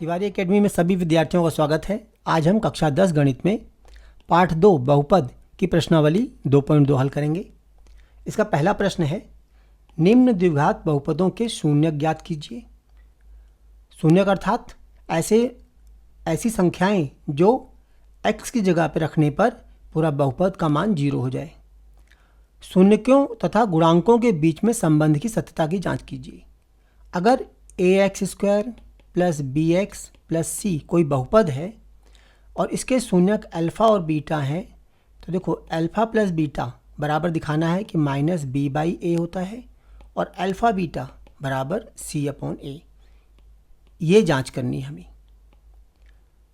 Tiwari academy में सभी विद्यार्थियों का स्वागत है। आज हम कक्षा 10 गणित में पाठ 2 बहुपद की प्रश्नावली 2.2 हल करेंगे। इसका पहला प्रश्न है, निम्न द्विघात बहुपदों के शून्यक ज्ञात कीजिए। शून्यक अर्थात ऐसी संख्याएं जो x की जगह पर रखने पर पूरा बहुपद का मान 0 हो जाए। शून्यकों तथा गुणांकों के बीच में संबंध की सत्यता की जांच कीजिए। अगर ax² plus bx plus c कोई बहुपद है और इसके शून्यक अल्फ़ा और बीटा हैं, तो देखो अल्फ़ा प्लस बीटा बराबर दिखाना है कि माइनस b/a होता है और अल्फ़ा बीटा बराबर c/a। ये जांच करनी है हमें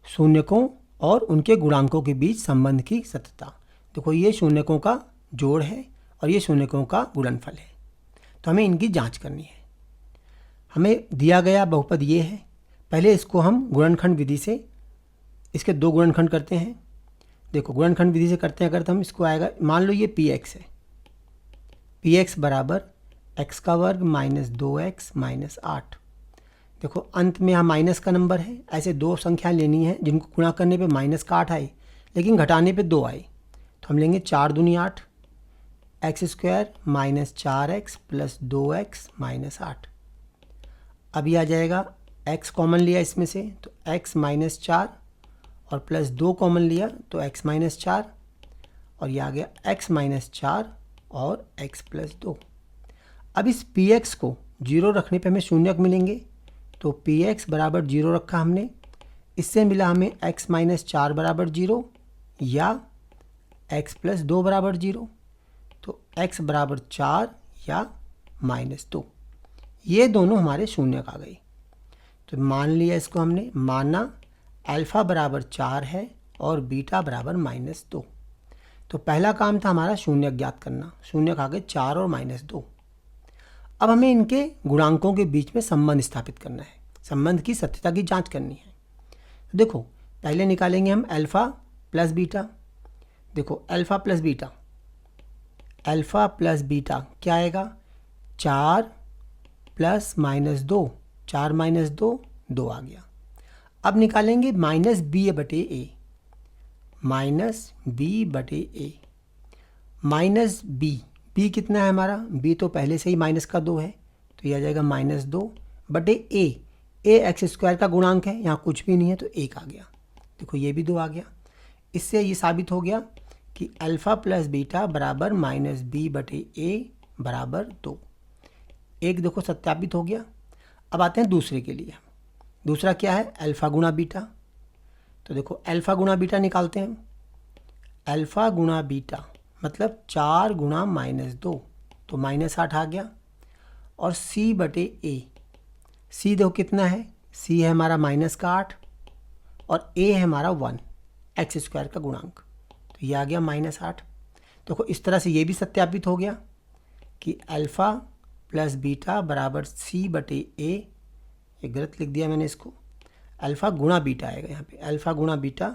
शून्यकों और उनके गुणांकों के बीच संबंध की सत्यता। देखो ये शून्यकों का जोड़ है और ये शून्यकों का गुणनफल है, तो हमें इनकी जांच करनी है। हमें दिया गया बहुपद ये है। पहले इसको हम गुणनखंड विधि से इसके दो गुणनखंड करते हैं। देखो गुणनखंड विधि से करते हैं अगर तो हम इसको आएगा, मान लो ये px है, px बराबर x का वर्ग माइनस 2x माइनस 8। देखो अंत में यहाँ माइनस का नंबर है। ऐसे दो संख्या लेनी है जिनको गुणा करने पे माइनस का 8 आए लेकिन घटाने पे 2 आए, तो हम लेंगे 4 दूनी 8, x² minus 4x plus 2x minus 8। अभी आ जाएगा x कॉमन लिया इसमें से तो x माइनस 4 और प्लस 2 कॉमन लिया तो x माइनस 4 और ये आ गया x माइनस 4 और x प्लस 2। अब इस px को 0 रखने पे हमें शून्यक मिलेंगे, तो px बराबर 0 रखा हमने। इससे मिला हमें x माइनस 4 बराबर 0 या x प्लस 2 बराबर 0, तो x बराबर 4 या माइनस 2। ये दोनों हमारे शून्यक आ गए। तो मान लिया इसको हमने, माना अल्फ़ा बराबर 4 है और बीटा बराबर माइनस 2। तो पहला काम था हमारा शून्यक ज्ञात करना। शून्यक आ गए 4 और माइनस 2। अब हमें इनके गुणांकों के बीच में संबंध स्थापित करना है, संबंध की सत्यता की जांच करनी है। तो देखो पहले निकालेंगे हम अल्फ़ा प्लस बीटा। देखो alpha plus beta, alpha plus beta क्या आएगा, 4 प्लस माइनस 2, 4 माइनस 2, 2 आ गया। अब निकालेंगे minus b/a, minus b/a, minus b कितना है हमारा, b तो पहले से ही माइनस का 2 है, तो यह आ जाएगा माइनस 2/a। x² का गुणांक है, यहाँ कुछ भी नहीं है तो 1 आ गया। देखो ये भी 2 आ गया। इससे ये साबित हो गया कि अल्फ़ा प्लस बीटा बराबर माइनस b/a बराबर 2। एक देखो सत्यापित हो गया। अब आते हैं दूसरे के लिए। दूसरा क्या है, अल्फ़ा गुणा बीटा। तो देखो अल्फ़ा गुणा बीटा निकालते हैं। अल्फ़ा गुणा बीटा मतलब 4 गुणा माइनस 2, तो माइनस 8 आ गया। और c/a, c देखो कितना है, c है हमारा माइनस का 8 और a है हमारा 1, x² का गुणांक, तो ये आ गया माइनस 8। देखो इस तरह से ये भी सत्यापित हो गया कि अल्फ़ा प्लस बीटा बराबर c/a, ये गलत लिख दिया मैंने इसको, अल्फ़ा गुणा बीटा आएगा यहाँ पे, अल्फ़ा गुणा बीटा,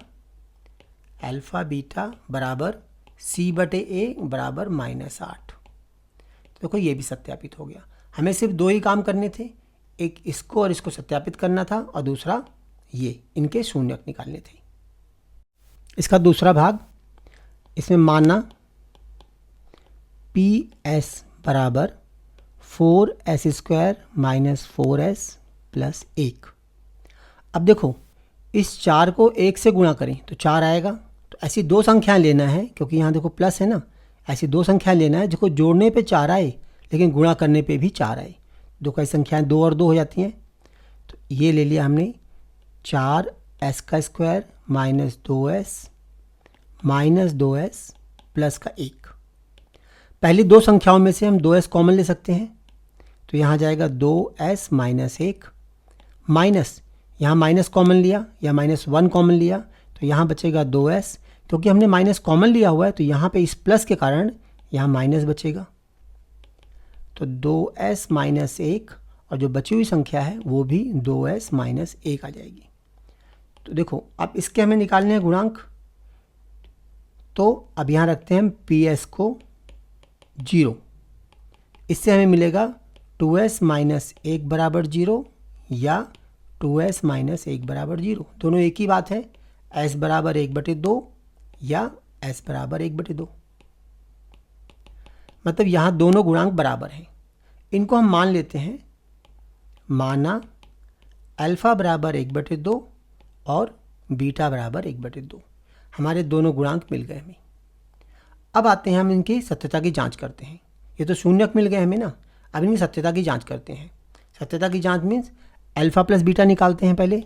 अल्फ़ा बीटा बराबर c/a बराबर माइनस 8। तो देखो ये भी सत्यापित हो गया। हमें सिर्फ दो ही काम करने थे, एक इसको और इसको सत्यापित करना था और दूसरा ये इनके शून्यक निकालने थे। इसका दूसरा भाग, इसमें माना PS बराबर 4s² माइनस 4s प्लस 1। अब देखो इस 4 को 1 से गुणा करें तो 4 आएगा। तो ऐसी दो संख्याएं लेना है, क्योंकि यहाँ देखो प्लस है ना, ऐसी दो संख्याएं लेना है जिसको जोड़ने पे 4 आए लेकिन गुणा करने पे भी 4 आए। देखो ऐसी संख्याएं 2 और 2 हो जाती हैं। तो ये ले लिया हमने 4s² माइनस 2s प्लस का 1। पहली दो संख्याओं में से हम 2s कॉमन ले सकते हैं, तो यहाँ जाएगा 2s माइनस 1, माइनस यहाँ माइनस कॉमन लिया या माइनस 1 कॉमन लिया तो यहाँ बचेगा 2s। क्योंकि हमने माइनस कॉमन लिया हुआ है तो यहाँ पे इस प्लस के कारण यहाँ माइनस बचेगा, तो 2s माइनस 1 और जो बची हुई संख्या है वो भी 2s माइनस 1 आ जाएगी। तो देखो अब इसके हमें निकालने हैं गुणांक, तो अब यहाँ रखते हैं हम PS को 0। इससे हमें मिलेगा 2s माइनस 1 बराबर 0 या 2s माइनस 1 बराबर 0। दोनों एक ही बात है, s बराबर 1/2 या s बराबर 1/2। मतलब यहाँ दोनों गुणांक बराबर हैं। इनको हम मान लेते हैं, माना अल्फ़ा बराबर 1/2 और बीटा बराबर 1/2। हमारे दोनों गुणांक मिल गए हमें। अब आते हैं हम इनकी सत्यता की जांच करते हैं। ये तो शून्यक मिल गए हमें ना, अब इनकी सत्यता की जांच करते हैं। सत्यता की जांच मीन्स अल्फ़ा प्लस बीटा निकालते हैं पहले।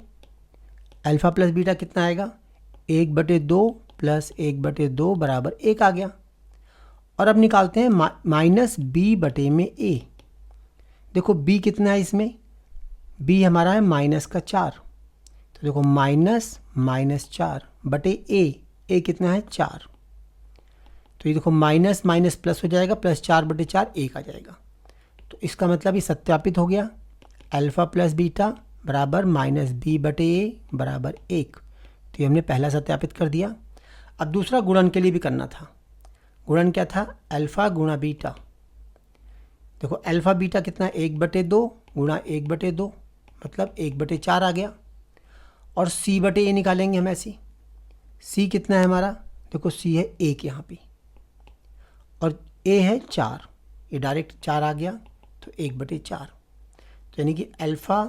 अल्फ़ा प्लस बीटा कितना आएगा, 1/2 प्लस 1/2 बराबर 1 आ गया। और अब निकालते हैं माइनस बी बटे में ए। देखो b कितना है इसमें, b हमारा है -4। तो देखो -4 बटे a कितना है 4। तो ये देखो माइनस माइनस प्लस हो जाएगा, +4/4 1 आ जाएगा। तो इसका मतलब ये सत्यापित हो गया, अल्फ़ा प्लस बीटा बराबर -b बटे ए बराबर 1। तो ये हमने पहला सत्यापित कर दिया। अब दूसरा गुणन के लिए भी करना था। गुणन क्या था, अल्फ़ा गुणा बीटा। देखो अल्फ़ा बीटा कितना है, 1/2 गुणा 1/2 मतलब 1/4 आ गया। और c बटे ए निकालेंगे हम ऐसे। c कितना है हमारा, देखो c है 1 यहाँ पे और a है 4, ये डायरेक्ट 4 आ गया। तो 1/4, तो यानी कि अल्फ़ा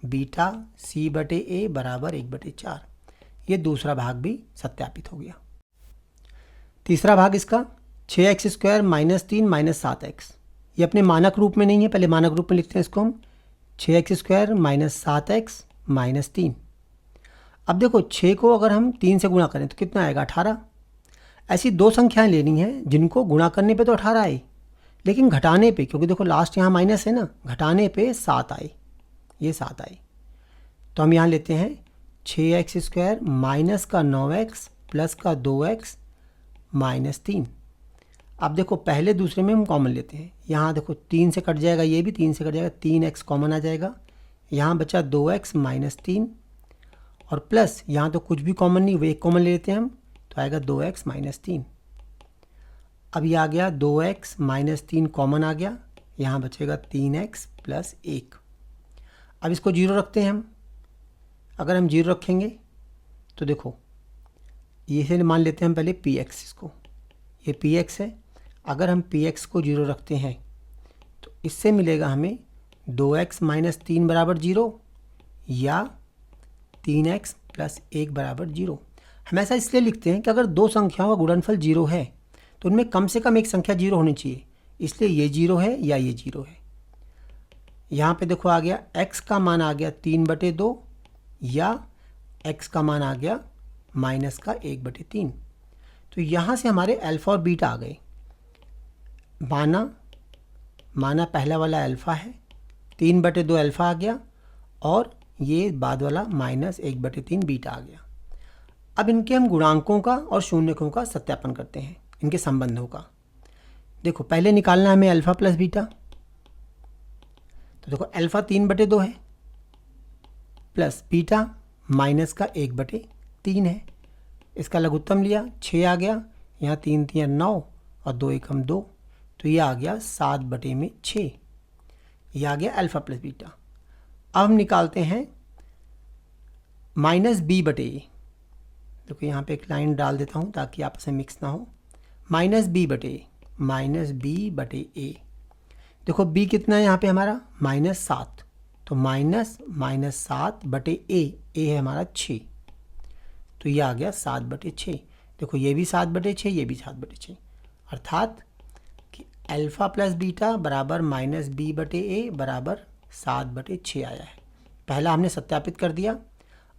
बीटा c बटे ए बराबर 1/4। ये दूसरा भाग भी सत्यापित हो गया। तीसरा भाग इसका 6x² -3 -7x। ये अपने मानक रूप में नहीं है, पहले मानक रूप में लिखते हैं इसको हम, 6x² -7x -3। अब देखो 6 को अगर हम 3 से गुणा करें तो कितना आएगा, 18। ऐसी दो संख्याएं लेनी हैं जिनको गुणा करने पे तो 18 आए, लेकिन घटाने पे, क्योंकि देखो लास्ट यहाँ माइनस है ना, घटाने पे 7 आए, ये 7 आए। तो हम यहाँ लेते हैं 6x² माइनस का 9x प्लस का 2x -3। अब देखो पहले दूसरे में हम कॉमन लेते हैं। यहाँ देखो 3 से कट जाएगा, ये भी 3 से कट जाएगा, 3x कॉमन आ जाएगा। यहाँ बचा 2x -3 और प्लस यहाँ तो कुछ भी कॉमन नहीं, वो एक कॉमन ले लेते हैं हम, तो आएगा 2x -3। अब ये आ गया 2x -3 कॉमन आ गया, यहाँ बचेगा 3x + 1। अब इसको 0 रखते हैं हम। अगर हम 0 रखेंगे तो देखो ये से मान लेते हैं हम पहले px, इसको, ये px है। अगर हम px को 0 रखते हैं तो इससे मिलेगा हमें 2x -3 बराबर 0 या 3x + 1 बराबर 0। हम ऐसा इसलिए लिखते हैं कि अगर दो संख्याओं का गुणनफल 0 है तो उनमें कम से कम एक संख्या 0 होनी चाहिए, इसलिए ये 0 है या ये 0 है। यहाँ पे देखो आ गया x का मान आ गया 3/2 या x का मान आ गया -1/3। तो यहाँ से हमारे अल्फ़ा और बीटा आ गए। माना पहला वाला अल्फ़ा है, 3/2 अल्फ़ा आ गया और ये बाद वाला -1/3 बीटा आ गया। अब इनके हम गुणांकों का और शून्यकों का सत्यापन करते हैं, इनके संबंधों का। देखो पहले निकालना है हमें अल्फ़ा प्लस बीटा। तो देखो अल्फ़ा 3/2 है प्लस बीटा -1/3 है। इसका लघुत्तम लिया, 6 आ गया, यहाँ 3 3 9 और 2 1 2, तो ये आ गया 7/6। ये आ गया अल्फ़ा प्लस बीटा। अब हम निकालते हैं -b/a। देखो यहाँ पे एक लाइन डाल देता हूँ ताकि आपस में मिक्स ना हो। -b/a देखो b कितना है यहाँ पे हमारा -7, तो -7/a, a है हमारा 6, तो ये आ गया 7/6। देखो ये भी 7/6, ये भी 7/6, अर्थात कि अल्फ़ा प्लस बीटा बराबर -b/a बराबर 7/6 आया है। पहला हमने सत्यापित कर दिया।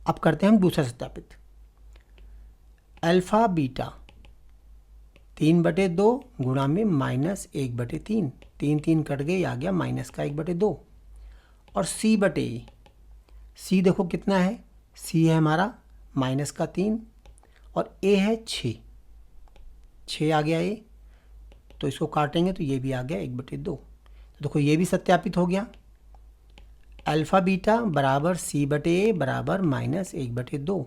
अब करते हैं हम दूसरा सत्यापित। अल्फ़ा बीटा 3/2 गुणा में -1/3, 3 3 कट गए, आ गया -1/2। और c देखो कितना है, c है हमारा -3 और a है 6 आ गया a, तो इसको काटेंगे तो ये भी आ गया 1/2। तो देखो ये भी सत्यापित हो गया। अल्फ़ा बीटा बराबर c/a बराबर -1/2।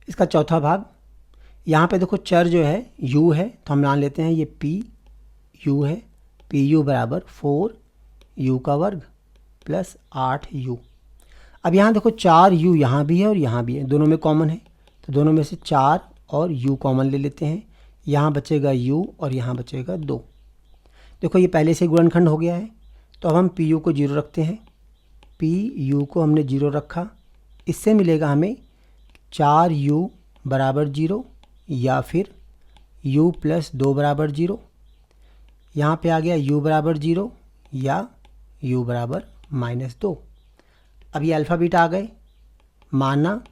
इसका चौथा भाग, यहाँ पे देखो चर जो है u है, तो हम मान लेते हैं ये p u है, pu बराबर 4u का वर्ग प्लस 8u। अब यहाँ देखो 4u यहाँ भी है और यहाँ भी है, दोनों में कॉमन है, तो दोनों में से 4 और u कॉमन ले लेते हैं। यहाँ बचेगा u और यहाँ बचेगा 2। देखो ये पहले से गुणनखंड हो गया है, तो अब हम pu को 0 रखते हैं। pu को हमने 0 रखा, इससे मिलेगा हमें 4u बराबर 0 या फिर u प्लस 2 बराबर 0। यहाँ पे आ गया u बराबर 0 या u बराबर -2। अब ये अल्फ़ा बीटा आ गए, माना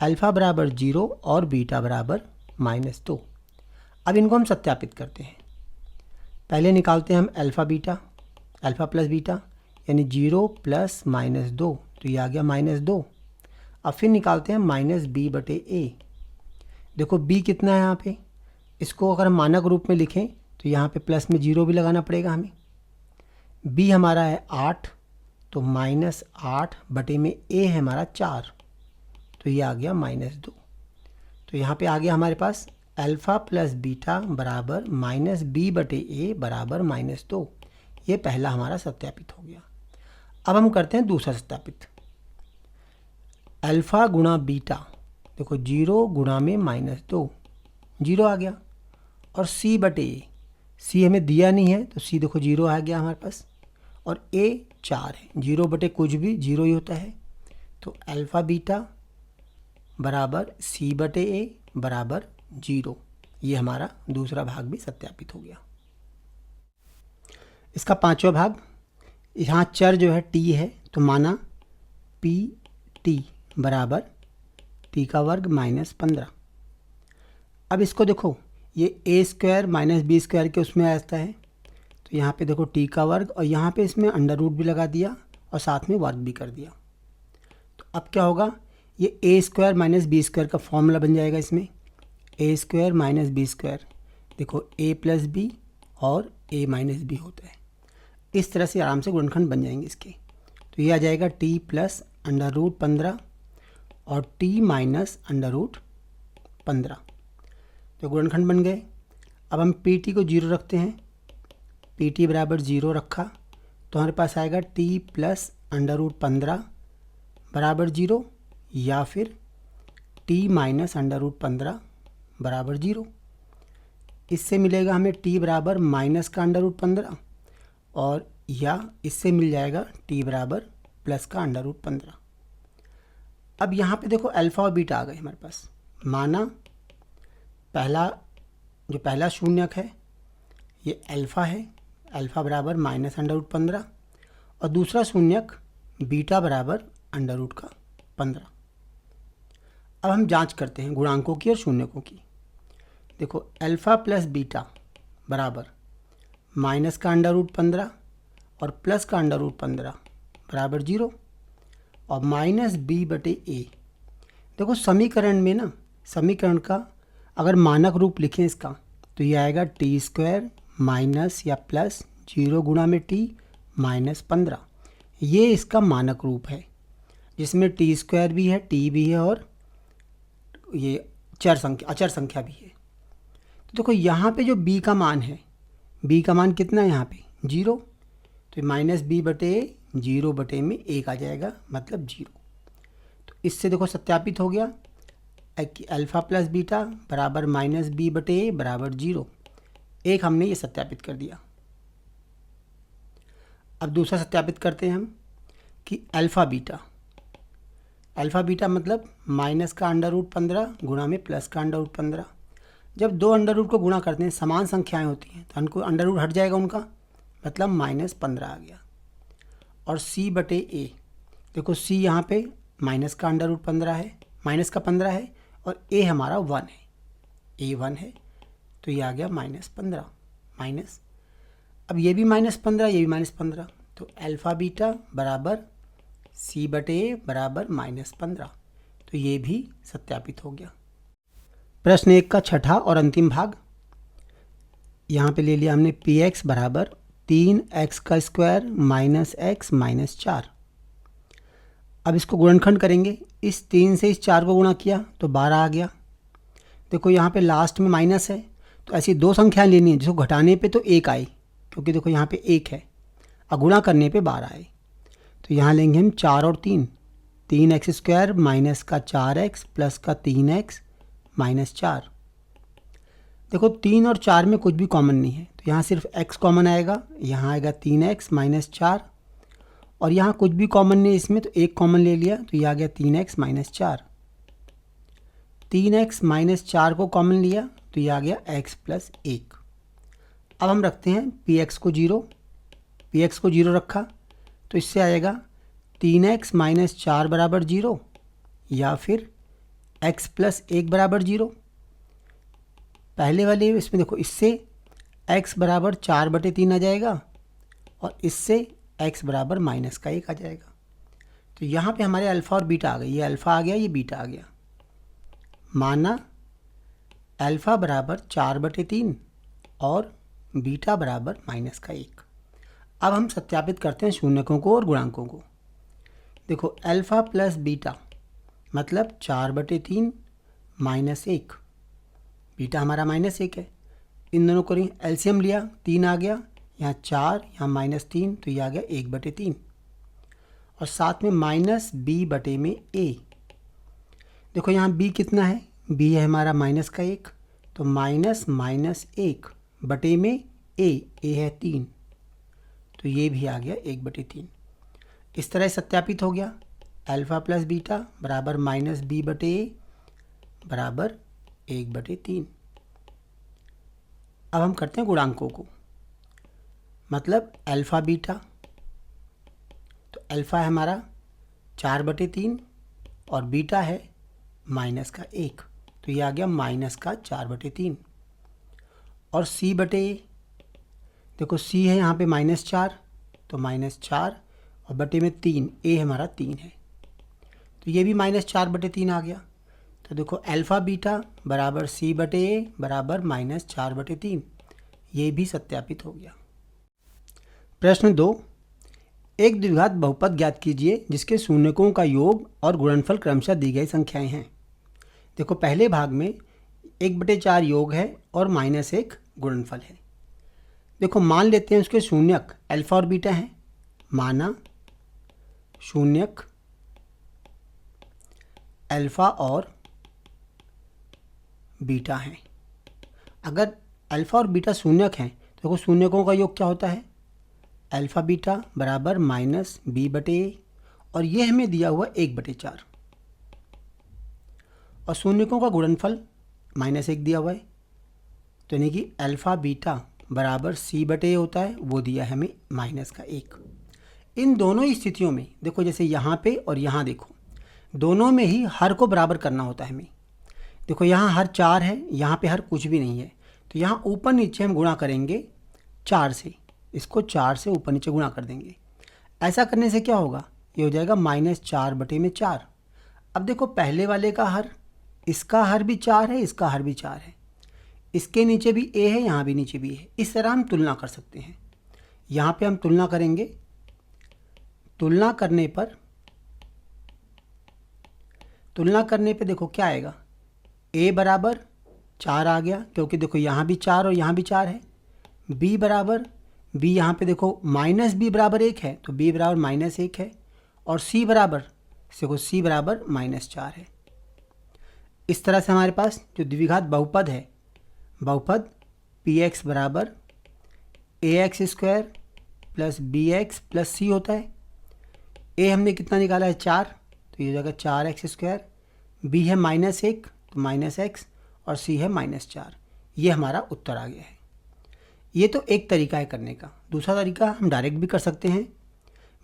अल्फ़ा बराबर 0 और बीटा बराबर -2। अब इनको हम सत्यापित करते हैं। पहले निकालते हैं हम alpha beta, alpha plus beta, यानी 0 प्लस -2, तो ये आ गया -2। अब फिर निकालते हैं -b/a। देखो b कितना है यहाँ पे, इसको अगर हम मानक रूप में लिखें तो यहाँ पे प्लस में 0 भी लगाना पड़ेगा हमें। b हमारा है 8, तो -8 में a है हमारा 4, तो ये आ गया -2। तो यहाँ पे आ गया हमारे पास अल्फ़ा प्लस बीटा बराबर -b/a बराबर -2। ये पहला हमारा सत्यापित हो गया। अब हम करते हैं दूसरा सत्यापित। अल्फ़ा गुणा बीटा, देखो 0 गुणा में -2, 0 आ गया, और c/a, c हमें दिया नहीं है तो c देखो 0 आ गया हमारे पास, और a 4 है, 0 कुछ भी 0 ही होता है, तो अल्फ़ा बीटा बराबर c/a बराबर 0। ये हमारा दूसरा भाग भी सत्यापित हो गया। इसका पांचवा भाग, यहाँ चर जो है t है, तो माना pt बराबर t का वर्ग -15। अब इसको देखो, ये a² - b² के उसमें आता है, तो यहाँ पे देखो t का वर्ग, और यहाँ पे इसमें अंडर रूट भी लगा दिया और साथ में वर्ग भी कर दिया। तो अब क्या होगा, ये a² - b² का फॉर्मूला बन जाएगा इसमें, a² - b², देखो a प्लस बी और a माइनस बी होता है। इस तरह से आराम से गुणनखंड बन जाएंगे इसके। तो ये आ जाएगा t प्लस √15 और t माइनस √15, तो गुणनखंड बन गए। अब हम pt को 0 रखते हैं, pt बराबर 0 रखा, तो हमारे पास आएगा t प्लस √15 बराबर 0 या फिर t माइनस √15 बराबर 0। इससे मिलेगा हमें t बराबर माइनस का √15, और या इससे मिल जाएगा t बराबर प्लस का √15। अब यहाँ पे देखो अल्फ़ा और बीटा आ गए हमारे पास, माना पहला शून्यक है ये अल्फ़ा है, अल्फ़ा बराबर -√15, और दूसरा शून्यक बीटा बराबर √15। अब हम जांच करते हैं गुणांकों की और शून्यकों की। देखो अल्फ़ा प्लस बीटा बराबर माइनस का √15 और प्लस का √15 बराबर 0, और -b/a। देखो समीकरण में ना, समीकरण का अगर मानक रूप लिखें इसका, तो ये आएगा t² माइनस या प्लस 0 गुणा में t -15। ये इसका मानक रूप है, जिसमें t² भी है, t भी है, और ये अचर संख्या भी है। तो देखो यहाँ पे जो b का मान है, b का मान कितना है यहाँ पे 0, तो -b/a 0 में 1 आ जाएगा, मतलब 0। तो इससे देखो सत्यापित हो गया कि अल्फ़ा प्लस बीटा बराबर -b/a बराबर 0। एक हमने ये सत्यापित कर दिया। अब दूसरा सत्यापित करते हैं हम कि अल्फ़ा बीटा मतलब माइनस का √15 गुणा में प्लस का √15। जब दो अंडर रूट को गुणा करते हैं, समान संख्याएं होती हैं, तो उनको अंडर रूट हट जाएगा उनका, मतलब -15 आ गया। और c/a, देखो c यहाँ पे माइनस का √15 है, माइनस का 15 है, और a हमारा 1 है, a 1 है, तो ये आ गया -15 माइनस। अब ये भी -15, ये भी -15, तो अल्फ़ा बीटा बराबर c/a बराबर -15, तो ये भी सत्यापित हो गया। प्रश्न 1 का छठा और अंतिम भाग, यहाँ पे ले लिया हमने px बराबर 3x² माइनस x माइनस 4। अब इसको गुणनखंड करेंगे, इस 3 से इस 4 को गुणा किया तो 12 आ गया। देखो यहाँ पे लास्ट में माइनस है, तो ऐसी दो संख्याएं लेनी है जिसको घटाने पे तो 1 आए, क्योंकि देखो यहाँ पे 1 है, और गुणा करने पे 12 आए। तो यहाँ लेंगे हम 4 और 3, 3x² माइनस का 4x प्लस का 3x माइनस 4। देखो 3 और 4 में कुछ भी कॉमन नहीं है, तो यहाँ सिर्फ x कॉमन आएगा, यहाँ आएगा 3x माइनस 4, और यहाँ कुछ भी कॉमन नहीं इसमें, तो एक कॉमन ले लिया, तो ये आ गया 3x माइनस 4। 3x माइनस 4 को कॉमन लिया, तो ये आ गया x प्लस 1। अब हम रखते हैं px को 0 रखा, तो इससे आएगा 3x माइनस 4 बराबर 0, या फिर x प्लस 1 बराबर 0। पहले वाले इसमें देखो, इससे x बराबर 4/3 आ जाएगा, और इससे x बराबर माइनस का 1 आ जाएगा। तो यहाँ पे हमारे अल्फ़ा और बीटा आ गए, ये अल्फ़ा आ गया, ये बीटा आ गया। माना अल्फ़ा बराबर 4/3 और बीटा बराबर माइनस का 1। अब हम सत्यापित करते हैं शून्यकों को और गुणांकों को। देखो अल्फ़ा प्लस बीटा मतलब 4/3 माइनस 1, बीटा हमारा माइनस 1 है। इन दोनों को एलसीएम लिया, 3 आ गया, यहाँ 4, यहाँ -3, तो ये आ गया 1/3, और साथ में माइनस b/a। देखो यहाँ b कितना है, b है हमारा माइनस का 1, तो माइनस 1 बटे में a है 3, तो ये भी आ गया 1/3। इस तरह सत्यापित हो गया, अल्फ़ा प्लस बीटा बराबर माइनस b/a बराबर 1/3। अब हम करते हैं गुणांकों को, मतलब अल्फ़ा बीटा, तो अल्फ़ा है हमारा 4/3 और बीटा है माइनस का 1, तो ये आ गया माइनस का 4/3। और c/a, देखो c है यहाँ पे -4, तो -4 और बटे में 3, a हमारा 3 है, तो ये भी -4/3 आ गया। तो देखो अल्फ़ा बीटा बराबर c/a बराबर -4/3, ये भी सत्यापित हो गया। प्रश्न 2, एक द्विघात बहुपद ज्ञात कीजिए जिसके शून्यकों का योग और गुणनफल क्रमशः दी गई संख्याएं हैं। देखो पहले भाग में 1/4 योग है और -1 गुणनफल है। देखो मान लेते हैं उसके शून्यक अल्फ़ा और बीटा हैं। माना शून्यक अल्फ़ा और बीटा हैं। अगर अल्फ़ा और बीटा शून्यक हैं तो देखो शून्यकों का योग क्या होता है, अल्फ़ा बीटा बराबर -b/a, और ये हमें दिया हुआ 1/4, और शून्यकों का गुणनफल -1 दिया हुआ है, तो यानी कि अल्फ़ा बीटा बराबर c/a होता है, वो दिया है हमें -1। इन दोनों ही स्थितियों में देखो, जैसे यहाँ पे और यहाँ देखो, दोनों में ही हर को बराबर करना होता है हमें। देखो यहाँ हर 4 है, यहाँ पे हर कुछ भी नहीं है, तो यहाँ ऊपर नीचे हम गुणा करेंगे 4 से, इसको 4 से ऊपर नीचे गुणा कर देंगे। ऐसा करने से क्या होगा, ये हो जाएगा -4/4। अब देखो पहले वाले का हर, इसका हर भी 4 है, इसका हर भी 4 है, इसके नीचे भी a है, यहाँ भी नीचे भी है। इस तरह हम तुलना कर सकते हैं। यहाँ पे हम तुलना करेंगे, तुलना करने पे देखो क्या आएगा, a बराबर 4 आ गया, क्योंकि देखो यहाँ भी 4 और यहाँ भी 4 है। b बराबर, b यहाँ पे देखो -b बराबर 1 है, तो b बराबर -1 है, और c बराबर, देखो c बराबर -4 है। इस तरह से हमारे पास जो द्विघात बहुपद है, बहुपद px बराबर ax² plus bx plus c होता है। a हमने कितना निकाला है 4, तो ये हो जाएगा 4x², b है -1 तो -x, और c है -4। ये हमारा उत्तर आ गया है। ये तो एक तरीका है करने का। दूसरा तरीका हम डायरेक्ट भी कर सकते हैं।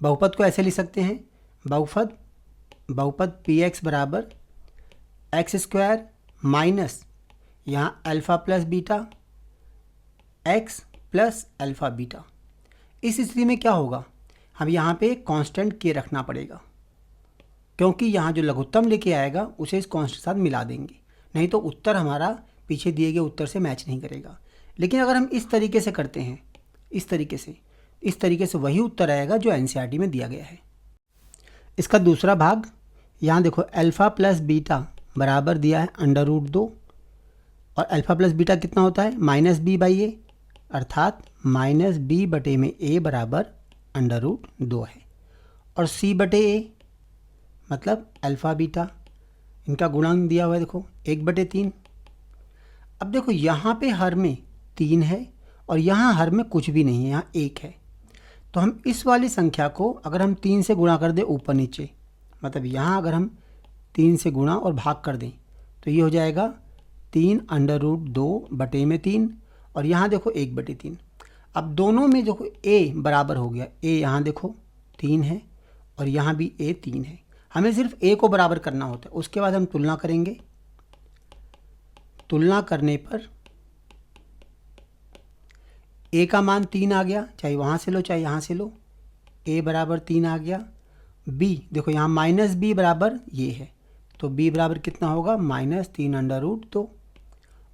बहुपद को ऐसे लिख सकते हैं, बहुपद px बराबर x² माइनस यहाँ alpha plus beta x plus alpha beta. इस स्थिति में क्या होगा, हम यहाँ पे कांस्टेंट k रखना पड़ेगा, क्योंकि यहाँ जो लघुत्तम लेके आएगा उसे इस कांस्टेंट के साथ मिला देंगे, नहीं तो उत्तर हमारा पीछे दिए गए उत्तर से मैच नहीं करेगा। लेकिन अगर हम इस तरीके से करते हैं, इस तरीके से वही उत्तर आएगा जो एनसीईआरटी में दिया गया है। इसका दूसरा भाग, यहाँ देखो अल्फ़ा प्लस बीटा बराबर दिया है √2, और अल्फ़ा प्लस बीटा कितना होता है -b/a, अर्थात -b/a बराबर √2 है। और सी बटे ए मतलब अल्फ़ा बीटा, इनका गुणांक दिया हुआ है देखो 1/3। अब देखो यहाँ पे हर में 3 है और यहाँ हर में कुछ भी नहीं है, यहाँ 1 है। तो हम इस वाली संख्या को अगर हम 3 से गुणा कर दें ऊपर नीचे, मतलब यहाँ अगर हम 3 से गुणा और भाग कर दें तो ये हो जाएगा 3√2/3 और यहाँ देखो 1/3। अब दोनों में देखो a बराबर हो गया, a यहाँ देखो 3 है और यहाँ भी a 3 है। हमें सिर्फ a को बराबर करना होता है। उसके बाद हम तुलना करेंगे। तुलना करने पर a का मान 3 आ गया, चाहे वहाँ से लो चाहे यहाँ से लो, a बराबर 3 आ गया। b देखो यहाँ -b बराबर ये है, तो b बराबर कितना होगा -3√2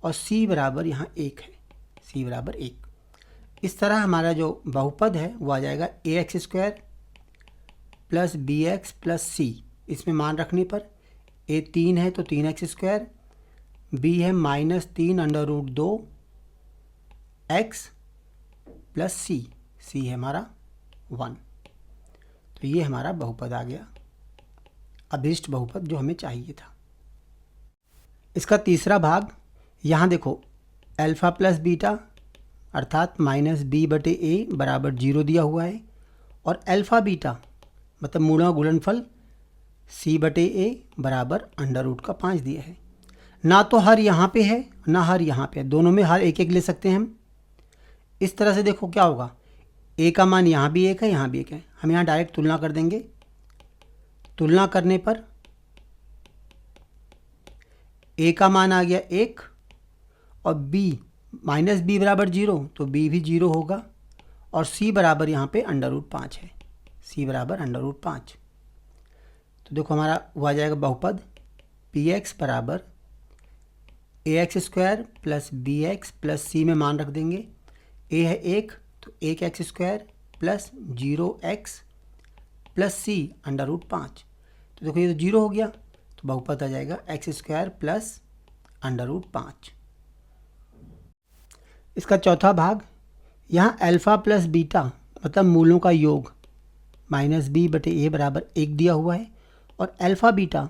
और c बराबर यहाँ 1 है, c बराबर 1। इस तरह हमारा जो बहुपद है वो आ जाएगा ax² plus bx plus c। इसमें मान रखने पर a 3 है तो 3x², b है -3√2x प्लस c, c है हमारा 1। तो ये हमारा बहुपद आ गया, अभीष्ट बहुपद जो हमें चाहिए था। इसका तीसरा भाग, यहाँ देखो अल्फ़ा प्लस बीटा अर्थात -b/a बराबर 0 दिया हुआ है और अल्फ़ा बीटा मतलब मूलों का गुणनफल c/a बराबर √5 दिया है। ना तो हर यहाँ पे है ना हर यहाँ पे है, दोनों में हर एक एक ले सकते हैं हम। इस तरह से देखो क्या होगा, a का मान यहाँ भी 1 है यहाँ भी 1 है, हम यहाँ डायरेक्ट तुलना कर देंगे। तुलना करने पर a का मान आ गया 1 और b बराबर 0 तो b भी 0 होगा और c बराबर यहाँ पे √5 है, c बराबर √5। तो देखो हमारा वो आ जाएगा बहुपद px बराबर ax² plus bx plus c में मान रख देंगे। a है 1 तो 1x² plus 0x plus c √5। तो देखो ये तो 0 हो गया, तो बहुपद आ जाएगा x² प्लस √5। इसका चौथा भाग, यहाँ अल्फ़ा प्लस बीटा मतलब मूलों का योग -b/a बराबर 1 दिया हुआ है और अल्फ़ा बीटा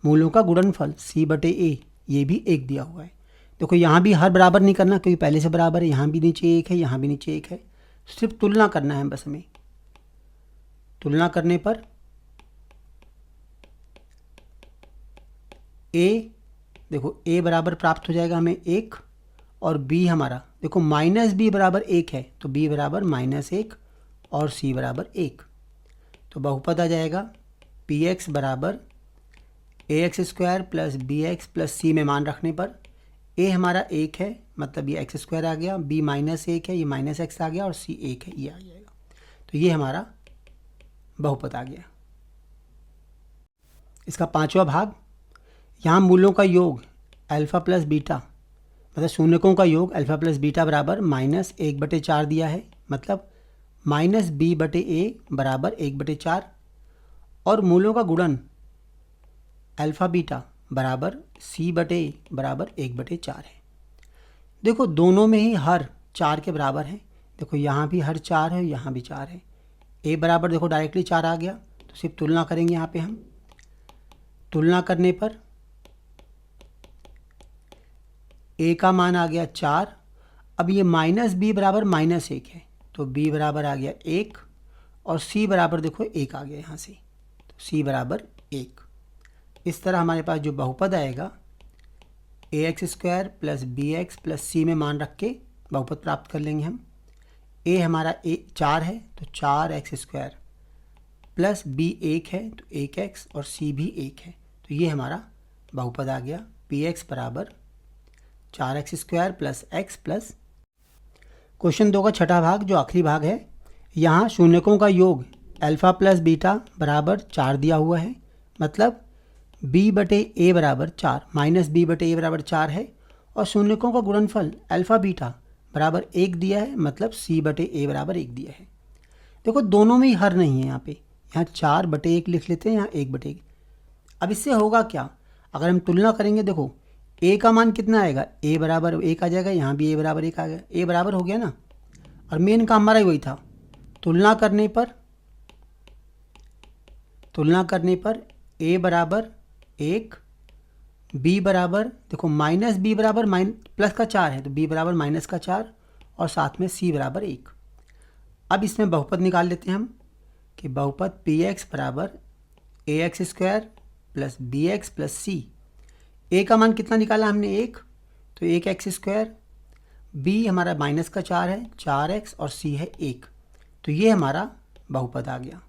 मूलों का गुणनफल c/a ये भी 1 दिया हुआ है। देखो यहाँ भी हर बराबर नहीं करना क्योंकि पहले से बराबर है, यहाँ भी नीचे 1 है यहाँ भी नीचे 1 है, सिर्फ तुलना करना है बस हमें। तुलना करने पर a देखो a बराबर प्राप्त हो जाएगा हमें 1 और b हमारा देखो -b बराबर 1 है तो b बराबर -1 और c बराबर 1। तो बहुपद आ जाएगा px बराबर ax² plus bx plus c में मान रखने पर a हमारा 1 है मतलब ये x² आ गया, b -1 है ये -x आ गया और c 1 है ये आ जाएगा। तो ये हमारा बहुपद आ गया। इसका पांचवा भाग, यहाँ मूलों का योग अल्फ़ा प्लस बीटा मतलब शून्यकों का योग अल्फ़ा प्लस बीटा बराबर -1/4 दिया है, मतलब -b/a बराबर 1/4 और मूलों का गुणन अल्फ़ा बीटा बराबर c/a बराबर 1/4 है। देखो दोनों में ही हर 4 के बराबर है, देखो यहाँ भी हर 4 है यहाँ भी 4 है। a बराबर देखो डायरेक्टली 4 आ गया, तो सिर्फ तुलना करेंगे यहाँ पे हम। तुलना करने पर a का मान आ गया 4, अब ये -b बराबर -1 है तो b बराबर आ गया 1 और c बराबर देखो 1 आ गया यहाँ से, तो c बराबर 1। इस तरह हमारे पास जो बहुपद आएगा ax² plus bx plus c में मान रख के बहुपद प्राप्त कर लेंगे हम। a हमारा 4 है तो 4x² प्लस b 1 है तो 1x और c भी 1 है, तो ये हमारा बहुपद आ गया px बराबर 4x² plus x plus. Question 2 का छठा भाग जो आखिरी भाग है, यहाँ शून्यकों का योग अल्फ़ा प्लस बीटा बराबर 4 दिया हुआ है, मतलब b/a बराबर 4 -b/a बराबर 4 है और शून्यकों का गुणनफल अल्फ़ा बीटा बराबर 1 दिया है, मतलब c/a बराबर 1 दिया है। देखो दोनों में ही हर नहीं है, यहाँ पे यहाँ 4/1 लिख लेते हैं, यहाँ 1/1। अब इससे होगा क्या, अगर हम तुलना करेंगे देखो a का मान कितना आएगा, a बराबर 1 आ जाएगा, यहाँ भी a बराबर 1 आ गया, a बराबर हो गया ना। और मेन काम हमारा ही वही था, तुलना करने पर तुलना करने पर a बराबर 1, b बराबर, देखो माइनस b बराबर प्लस का 4 है, तो b बराबर माइनस का 4 और साथ में c बराबर 1। अब इसमें बहुपद निकाल लेते हैं हम कि बहुपद px बराबर ax square plus bx plus c। a का मान कितना निकाला हमने 1, तो 1x स्क्वायर, b हमारा माइनस का 4 है 4x और c है 1, तो ये हमारा बहुपद आ गया।